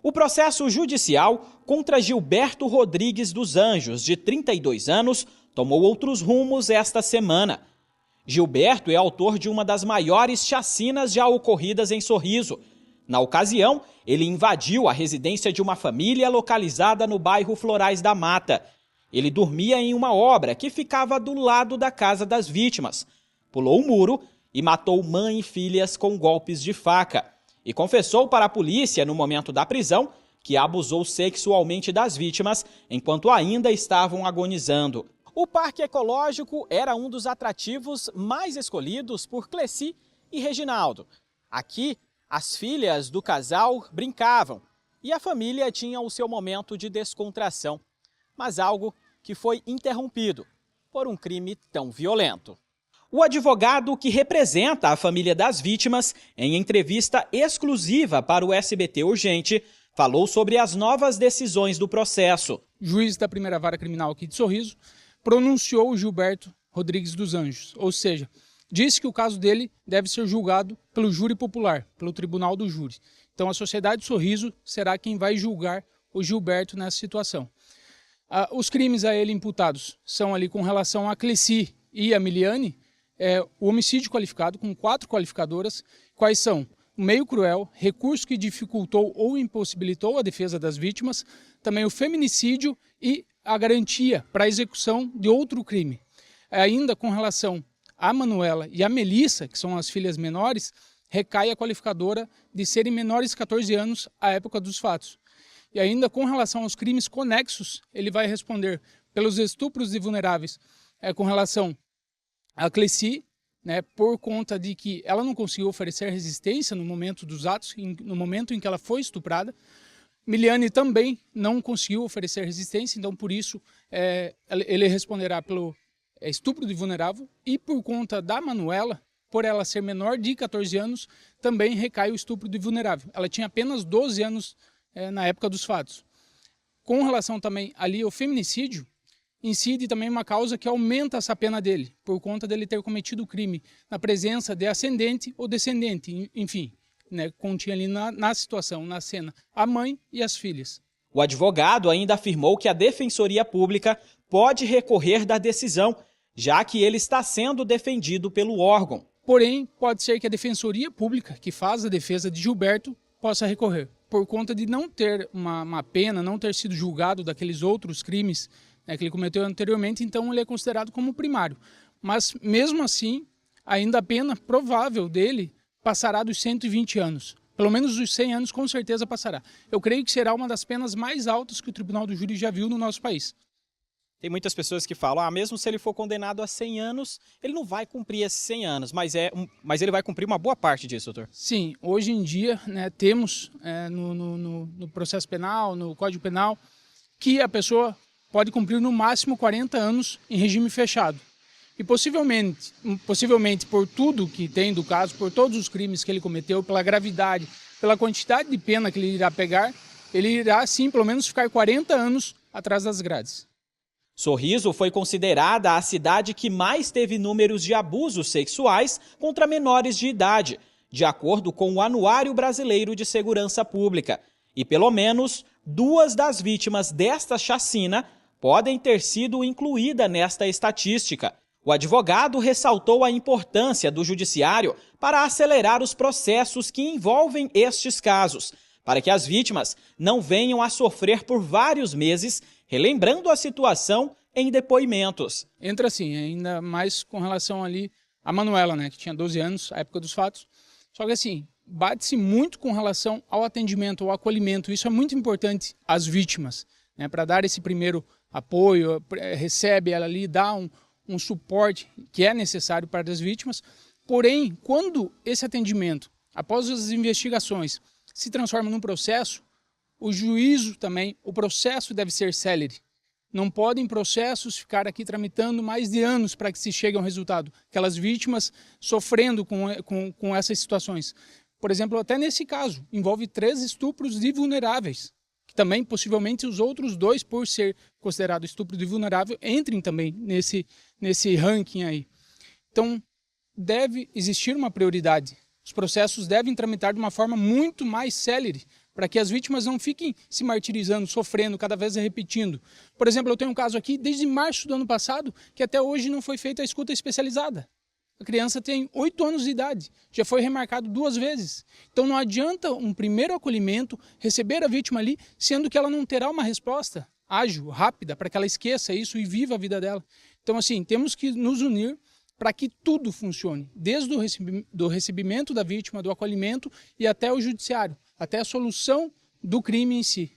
O processo judicial contra Gilberto Rodrigues dos Anjos, de 32 anos, tomou outros rumos esta semana. Gilberto é autor de uma das maiores chacinas já ocorridas em Sorriso. Na ocasião, ele invadiu a residência de uma família localizada no bairro Florais da Mata. Ele dormia em uma obra que ficava do lado da casa das vítimas. Pulou o muro e matou mãe e filhas com golpes de faca. E confessou para a polícia, no momento da prisão, que abusou sexualmente das vítimas enquanto ainda estavam agonizando. O Parque Ecológico era um dos atrativos mais escolhidos por Cleci e Reginaldo. Aqui, as filhas do casal brincavam e a família tinha o seu momento de descontração, mas algo que foi interrompido por um crime tão violento. O advogado que representa a família das vítimas, em entrevista exclusiva para o SBT Urgente, falou sobre as novas decisões do processo. O juiz da primeira vara criminal aqui de Sorriso pronunciou o Gilberto Rodrigues dos Anjos, ou seja, disse que o caso dele deve ser julgado pelo júri popular, pelo tribunal do júri. Então a sociedade de Sorriso será quem vai julgar o Gilberto nessa situação. Os crimes a ele imputados são ali com relação a Cleci e a Miliane, o homicídio qualificado com 4 qualificadoras, quais são o meio cruel, recurso que dificultou ou impossibilitou a defesa das vítimas, também o feminicídio e a garantia para a execução de outro crime. Ainda com relação a Manuela e a Melissa, que são as filhas menores, recai a qualificadora de serem menores de 14 anos à época dos fatos. E ainda com relação aos crimes conexos, ele vai responder pelos estupros de vulneráveis com relação a Cleci, por conta de que ela não conseguiu oferecer resistência no momento dos atos, no momento em que ela foi estuprada. Miliane também não conseguiu oferecer resistência, então por isso ele responderá pelo estupro de vulnerável, e por conta da Manuela, por ela ser menor de 14 anos, também recai o estupro de vulnerável. Ela tinha apenas 12 anos na época dos fatos. Com relação também ali ao feminicídio, incide também uma causa que aumenta essa pena dele, por conta dele ter cometido o crime na presença de ascendente ou descendente, enfim, continha ali na situação, na cena, a mãe e as filhas. O advogado ainda afirmou que a Defensoria Pública pode recorrer da decisão, já que ele está sendo defendido pelo órgão. Porém, pode ser que a Defensoria Pública, que faz a defesa de Gilberto, possa recorrer, por conta de não ter uma pena, não ter sido julgado daqueles outros crimes que ele cometeu anteriormente, então ele é considerado como primário. Mas, mesmo assim, ainda a pena provável dele passará dos 120 anos. Pelo menos os 100 anos com certeza passará. Eu creio que será uma das penas mais altas que o Tribunal do Júri já viu no nosso país. Tem muitas pessoas que falam, mesmo se ele for condenado a 100 anos, ele não vai cumprir esses 100 anos, mas ele vai cumprir uma boa parte disso, doutor. Sim, hoje em dia temos no processo penal, no Código Penal, que a pessoa pode cumprir no máximo 40 anos em regime fechado. E possivelmente por tudo que tem do caso, por todos os crimes que ele cometeu, pela gravidade, pela quantidade de pena que ele irá pegar, ele irá sim pelo menos ficar 40 anos atrás das grades. Sorriso foi considerada a cidade que mais teve números de abusos sexuais contra menores de idade, de acordo com o Anuário Brasileiro de Segurança Pública. E pelo menos 2 das vítimas desta chacina podem ter sido incluídas nesta estatística. O advogado ressaltou a importância do judiciário para acelerar os processos que envolvem estes casos, para que as vítimas não venham a sofrer por vários meses, relembrando a situação em depoimentos. Entra assim, ainda mais com relação ali a Manuela, que tinha 12 anos, à época dos fatos. Só que assim, bate-se muito com relação ao atendimento, ao acolhimento. Isso é muito importante às vítimas, para dar esse primeiro apoio, recebe ela ali, dá um suporte que é necessário para as vítimas. Porém, quando esse atendimento, após as investigações, se transforma num processo, o juízo também, o processo deve ser célere. Não podem processos ficar aqui tramitando mais de anos para que se chegue a um resultado. Aquelas vítimas sofrendo com essas situações. Por exemplo, até nesse caso, envolve 3 estupros de vulneráveis. Que também, possivelmente, os outros 2, por ser considerado estupro de vulnerável, entrem também nesse ranking aí. Então, deve existir uma prioridade. Os processos devem tramitar de uma forma muito mais célere, para que as vítimas não fiquem se martirizando, sofrendo, cada vez repetindo. Por exemplo, eu tenho um caso aqui desde março do ano passado que até hoje não foi feita a escuta especializada. A criança tem 8 anos de idade, já foi remarcado 2 vezes. Então não adianta um primeiro acolhimento, receber a vítima ali, sendo que ela não terá uma resposta ágil, rápida, para que ela esqueça isso e viva a vida dela. Então assim, temos que nos unir para que tudo funcione, desde o recebimento da vítima, do acolhimento e até o judiciário, até a solução do crime em si.